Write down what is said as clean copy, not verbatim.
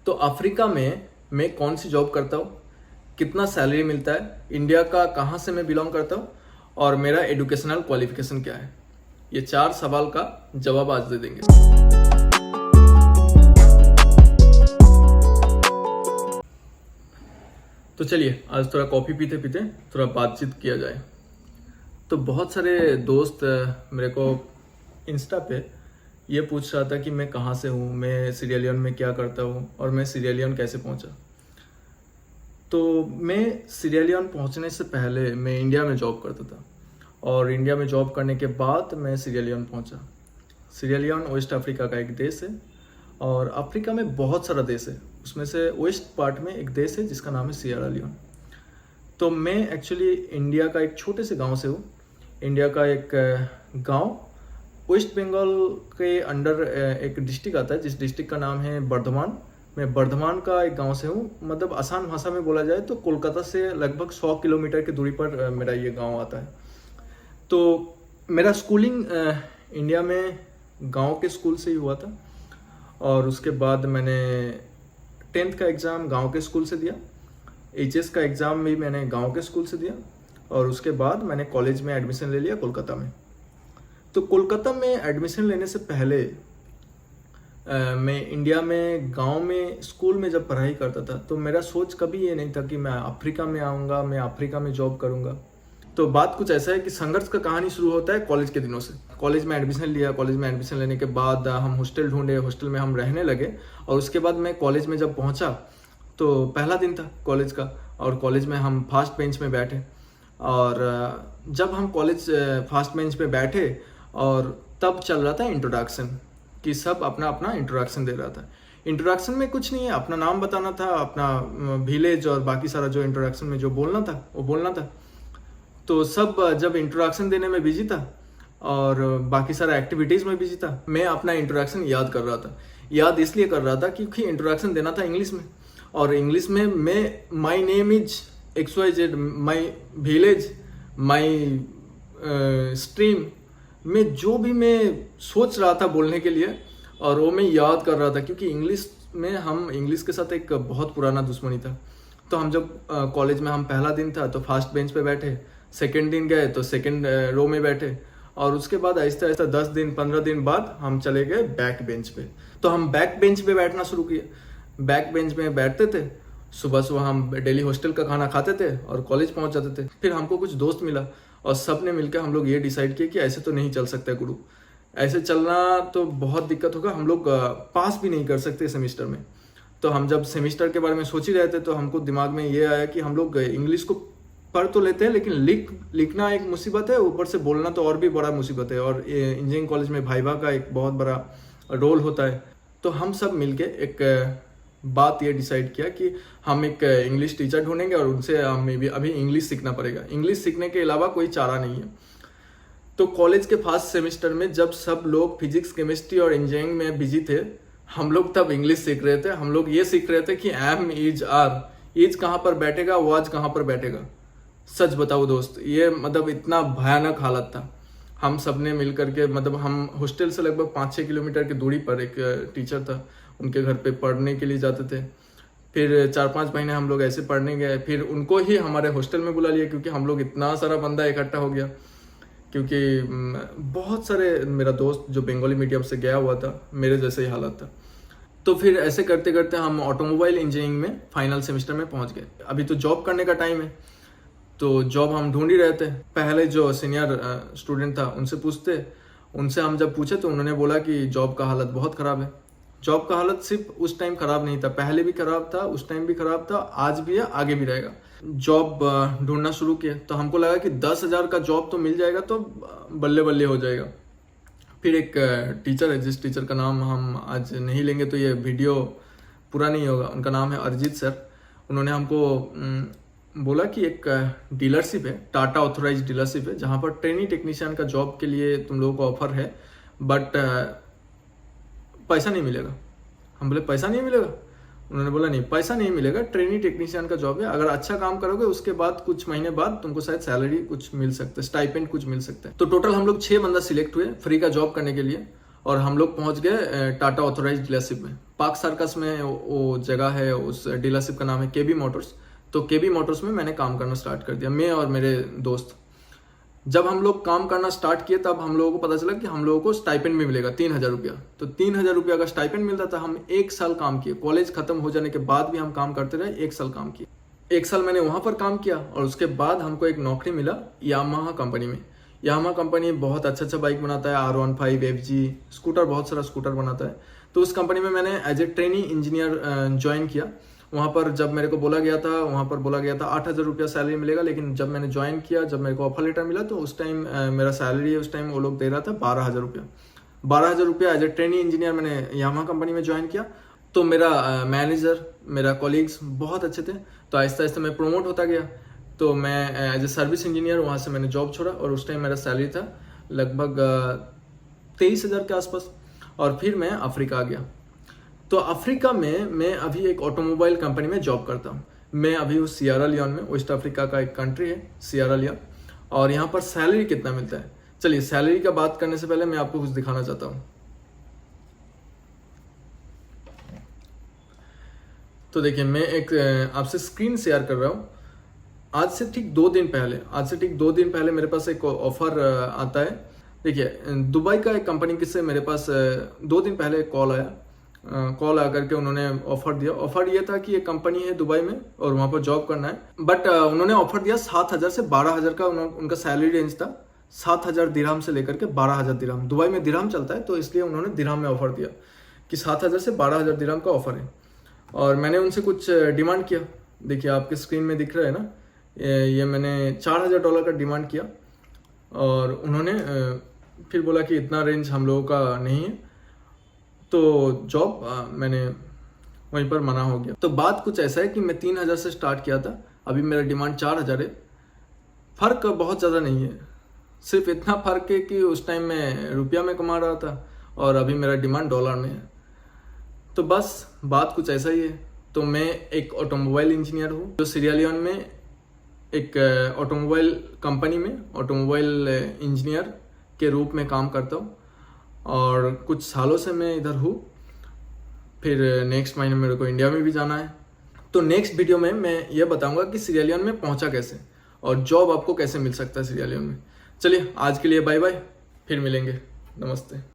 तो अफ्रीका में मैं कौन सी जॉब करता हूँ, कितना सैलरी मिलता है, इंडिया का कहाँ से मैं बिलोंग करता हूँ और मेरा एजुकेशनल क्वालिफिकेशन क्या है, ये 4 सवाल का जवाब आज दे देंगे। तो चलिए आज थोड़ा कॉफ़ी पीते पीते थोड़ा बातचीत किया जाए। तो बहुत सारे दोस्त मेरे को इंस्टा पे ये पूछ रहा था कि मैं कहाँ से हूँ, मैं सीरिया लियोन में क्या करता हूँ और मैं सीरिया लियोन कैसे पहुँचा। तो मैं सीरिया लियोन पहुँचने से पहले मैं इंडिया में जॉब करता था और इंडिया में जॉब करने के बाद मैं सीरिया लियोन पहुँचा। सीरिया लियोन वेस्ट अफ्रीका का एक देश है और अफ्रीका में बहुत सारा देश है, उसमें से वेस्ट पार्ट में एक देश है जिसका नाम है सियरा लियोन। तो मैं एक्चुअली इंडिया का एक छोटे से गांव से हूँ। इंडिया का एक गांव वेस्ट बंगाल के अंडर एक डिस्ट्रिक्ट आता है जिस डिस्ट्रिक्ट का नाम है बर्धमान। मैं बर्धमान का एक गांव से हूँ, मतलब आसान भाषा में बोला जाए तो कोलकाता से लगभग 100 किलोमीटर की दूरी पर मेरा ये गांव आता है। तो मेरा स्कूलिंग इंडिया में गांव के स्कूल से ही हुआ था और उसके बाद मैंने 10th का एग्ज़ाम गांव के स्कूल से दिया, HS का एग्ज़ाम भी मैंने गांव के स्कूल से दिया और उसके बाद मैंने कॉलेज में एडमिशन ले लिया कोलकाता में। तो कोलकाता में एडमिशन लेने से पहले मैं इंडिया में गांव में स्कूल में जब पढ़ाई करता था तो मेरा सोच कभी ये नहीं था कि मैं अफ्रीका में आऊँगा, मैं अफ्रीका में जॉब करूँगा। तो बात कुछ ऐसा है कि संघर्ष का कहानी शुरू होता है कॉलेज के दिनों से। कॉलेज में एडमिशन लिया, कॉलेज में एडमिशन लेने के बाद हम हॉस्टल ढूंढे, हॉस्टल में हम रहने लगे और उसके बाद मैं कॉलेज में जब पहुंचा तो पहला दिन था कॉलेज का और कॉलेज में हम फर्स्ट बेंच में बैठे और जब हम कॉलेज फर्स्ट बेंच पे बैठे और तब चल रहा था इंट्रोडक्शन कि सब अपना अपना इंट्रोडक्शन दे रहा था। इंट्रोडक्शन में कुछ नहीं है, अपना नाम बताना था, अपना विलेज और बाकी सारा जो इंट्रोडक्शन में जो बोलना था वो बोलना था। तो सब जब इंट्रोडक्शन देने में बिजी था और बाकी सारा एक्टिविटीज़ में बिजी था, मैं अपना इंट्रोडक्शन याद कर रहा था। याद इसलिए कर रहा था क्योंकि इंट्रोडक्शन देना था इंग्लिश में और इंग्लिश में मैं my name is XYZ, my village, my stream में जो भी मैं सोच रहा था बोलने के लिए और वो मैं याद कर रहा था क्योंकि इंग्लिश में हम इंग्लिश के साथ एक बहुत पुराना दुश्मनी था। तो हम जब कॉलेज में हम पहला दिन था तो फर्स्ट बेंच पे बैठे, सेकेंड दिन गए तो सेकेंड रो में बैठे और उसके बाद आहिस्ता आहिस्ता 10 दिन 15 दिन बाद हम चले गए बैक बेंच पे। तो हम बैक बेंच पे बैठना शुरू किए। बैक बेंच में बैठते थे, सुबह सुबह हम डेली हॉस्टल का खाना खाते थे और कॉलेज पहुंच जाते थे। फिर हमको कुछ दोस्त मिला और सब ने मिलकर हम लोग ये डिसाइड किया कि ऐसे तो नहीं चल सकता गुरु, ऐसे चलना तो बहुत दिक्कत होगा, हम लोग पास भी नहीं कर सकते सेमिस्टर में। तो हम जब सेमिस्टर के बारे में सोच ही रहे थे तो हमको दिमाग में ये आया कि हम लोग इंग्लिश को पढ़ तो लेते हैं लेकिन लिखना एक मुसीबत है, ऊपर से बोलना तो और भी बड़ा मुसीबत है और इंजीनियरिंग कॉलेज में भाइवा का एक बहुत बड़ा रोल होता है। तो हम सब मिलके एक बात ये डिसाइड किया कि हम एक इंग्लिश टीचर ढूंढेंगे और उनसे हमें भी अभी इंग्लिश सीखना पड़ेगा, इंग्लिश सीखने के अलावा कोई चारा नहीं है। तो कॉलेज के फर्स्ट सेमेस्टर में जब सब लोग फिजिक्स, केमिस्ट्री और इंजीनियरिंग में बिजी थे, हम लोग तब इंग्लिश सीख रहे थे। हम लोग ये सीख रहे थे कि एम, इज, आर, इज कहाँ पर बैठेगा, वाज कहाँ पर बैठेगा। सच बताओ दोस्त, ये मतलब इतना भयानक हालत था। हम सब ने मिल करके, मतलब हम हॉस्टल से लगभग 5-6 किलोमीटर की दूरी पर एक टीचर था, उनके घर पे पढ़ने के लिए जाते थे। फिर 4-5 महीने हम लोग ऐसे पढ़ने गए, फिर उनको ही हमारे हॉस्टल में बुला लिया क्योंकि हम लोग इतना सारा बंदा इकट्ठा हो गया। क्योंकि बहुत सारे मेरा दोस्त जो बंगाली मीडियम से गया हुआ था, मेरे जैसे ही हालत था। तो फिर ऐसे करते करते हम ऑटोमोबाइल इंजीनियरिंग में फाइनल सेमेस्टर में पहुंच गए। अभी तो जॉब करने का टाइम है तो जॉब हम ढूंढ ही रहे थे। पहले जो सीनियर स्टूडेंट था उनसे हम जब पूछे तो उन्होंने बोला कि जॉब का हालत बहुत ख़राब है। जॉब का हालत सिर्फ उस टाइम ख़राब नहीं था, पहले भी ख़राब था, उस टाइम भी ख़राब था, आज भी है, आगे भी रहेगा। जॉब ढूंढना शुरू किया तो हमको लगा कि 10,000 का जॉब तो मिल जाएगा तो बल्ले बल्ले हो जाएगा। फिर एक टीचर है, जिस टीचर का नाम हम आज नहीं लेंगे तो ये वीडियो पूरा नहीं होगा, उनका नाम है अरिजीत सर। उन्होंने हमको बोला कि एक डीलरशिप है, टाटा ऑथोराइज डीलरशिप है, जहाँ पर ट्रेनिंग टेक्नीशियन का जॉब के लिए तुम लोगों को ऑफर है, बट पैसा नहीं मिलेगा। हम बोले पैसा नहीं मिलेगा? उन्होंने बोला नहीं, पैसा नहीं मिलेगा, ट्रेनिंग टेक्नीशियन का जॉब है, अगर अच्छा काम करोगे उसके बाद कुछ महीने बाद तुमको शायद सैलरी कुछ मिल सकता है, स्टाइपेंड कुछ मिल सकता है। तो टोटल हम लोग 6 बंदा सिलेक्ट हुए फ्री का जॉब करने के लिए और हम लोग पहुंच गए टाटा ऑथोराइज डीलरशिप में। पार्क सर्कस में वो जगह है, उस डीलरशिप का नाम है केबी मोटर्स। तो केबी मोटर्स में मैंने काम करना स्टार्ट कर दिया, मैं और मेरे दोस्त। जब हम लोग काम करना स्टार्ट किए तब हम लोगों को पता चला कि हम लोगों को स्टाइपेंड भी मिलेगा 3000 रुपया। तो 3000 रुपया का स्टाइपेंड मिलता था। हम 1 साल काम किए, कॉलेज खत्म हो जाने के बाद भी हम काम करते रहे, 1 साल काम किए। 1 साल मैंने वहाँ पर काम किया और उसके बाद हमको एक नौकरी मिला यामाहा कंपनी में। यामाहा कंपनी बहुत अच्छा बाइक बनाता है, R15, FG, स्कूटर, बहुत सारा स्कूटर बनाता है। तो उस कंपनी में मैंने as a trainee engineer join किया। वहाँ पर जब मेरे को बोला गया था, वहाँ पर बोला गया था 8000 रुपया सैलरी मिलेगा, लेकिन जब मैंने ज्वाइन किया, जब मेरे को ऑफर लेटर मिला तो उस टाइम मेरा सैलरी उस टाइम वो लोग दे रहा था 12000 रुपया। 12000 रुपया एज ए ट्रेनी इंजीनियर मैंने यामाहा कंपनी में ज्वाइन किया। तो मेरा मैनेजर, मेरा कॉलीग्स बहुत अच्छे थे। तो आहिस्ता आहिस्ता मैं प्रमोट होता गया। तो मैं एज ए सर्विस इंजीनियर वहाँ से मैंने जॉब छोड़ा और उस टाइम मेरा सैलरी था लगभग 23000 के आसपास। और फिर मैं अफ्रीका आ गया। तो अफ्रीका में मैं अभी एक ऑटोमोबाइल कंपनी में जॉब करता हूँ। मैं अभी हूँ सियरा लियोन में, वेस्ट अफ्रीका का एक कंट्री है सियरा लियोन। और यहाँ पर सैलरी कितना मिलता है, चलिए सैलरी का बात करने से पहले मैं आपको कुछ दिखाना चाहता हूँ। तो देखिए, मैं एक आपसे स्क्रीन शेयर कर रहा हूँ। आज से ठीक 2 दिन पहले मेरे पास एक ऑफर आता है। देखिए, दुबई का एक कंपनी से मेरे पास 2 दिन पहले एक कॉल आया। कॉल आकर के उन्होंने ऑफर दिया। ऑफर ये था कि एक कंपनी है दुबई में और वहाँ पर जॉब करना है। बट उन्होंने ऑफर दिया 7000 से 12000 का। उनका सैलरी रेंज था 7000 दिरहम से लेकर के 12000 दिरहम। दुबई में दिरहम चलता है, तो इसलिए उन्होंने दिरहम में ऑफर दिया कि 7000 से 12000 दिरहम का ऑफर है। और मैंने उनसे कुछ डिमांड किया। देखिए, आपके स्क्रीन में दिख रहा है ना, ये मैंने $4000 का डिमांड किया। और उन्होंने फिर बोला कि इतना रेंज हम लोगों का नहीं है, तो जॉब मैंने वहीं पर मना हो गया। तो बात कुछ ऐसा है कि मैं 3000 से स्टार्ट किया था, अभी मेरा डिमांड 4000 है। फ़र्क बहुत ज़्यादा नहीं है, सिर्फ इतना फ़र्क है कि उस टाइम मैं रुपया में कमा रहा था और अभी मेरा डिमांड डॉलर में है। तो बस बात कुछ ऐसा ही है। तो मैं एक ऑटोमोबाइल इंजीनियर हूँ जो सियरा लियोन में एक ऑटोमोबाइल कंपनी में ऑटोमोबाइल इंजीनियर के रूप में काम करता हूँ। और कुछ सालों से मैं इधर हूँ। फिर नेक्स्ट महीने मेरे को इंडिया में भी जाना है। तो नेक्स्ट वीडियो में मैं ये बताऊंगा कि सियरा लियोन में पहुंचा कैसे और जॉब आपको कैसे मिल सकता है सियरा लियोन में। चलिए, आज के लिए बाय बाय, फिर मिलेंगे, नमस्ते।